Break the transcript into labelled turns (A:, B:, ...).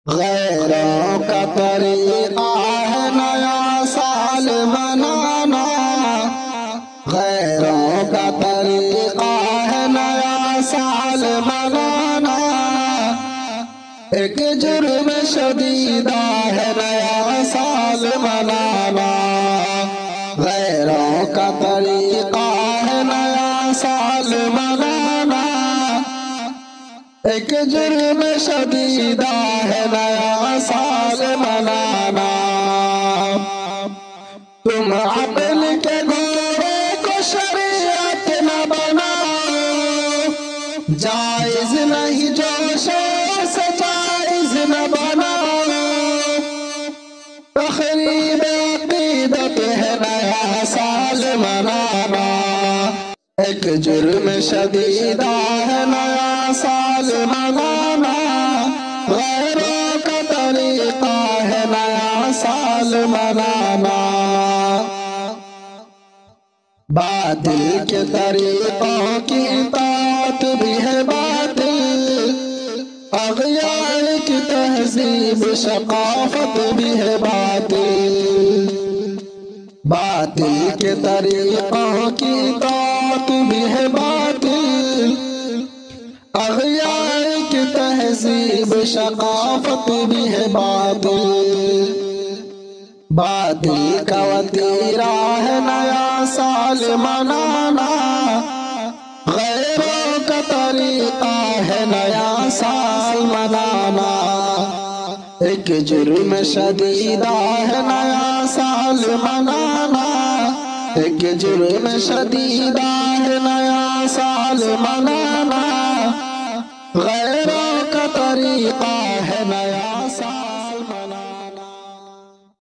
A: غیروں کا طریقہ ہے نیا سال منانا، غیروں کا طریقہ ہے نیا سال منانا، ایک جرم شدیدہ ہے نیا سال منانا، غیروں کا طریقہ ہے نیا سال منانا، ایک جرم شدیدہ ہے نیا سال منانا، تم عقل کے گھوڑے کو شریعت نہ بناؤ، جائز نہیں جوشوں سے جائز نہ بناؤ، تخریب عقیدت ہے نیا سال منانا، ایک جرم شدیدہ ہے نیا سال منانا، غیروں کا طریقہ ہے نیا سال منانا، باطل کے طریقوں کی اطاعت بھی ہے باطل، اغیار کی تہذیب ثقافت بھی ہے باطل، باطل کے طریقوں کی اطاعت بھی ہے باطل، اغیار کی تہذیب ثقافت بھی ہے باطل، باطل کا وتیرہ ہے نیا سال منانا، غیروں کا طریقہ ہے نیا سال منانا، ایک جرم شدیدہ ہے نیا سال منانا، ایک جرم شدیدہ ہے نیا سال منانا، غیروں کا طریقہ ہے نیا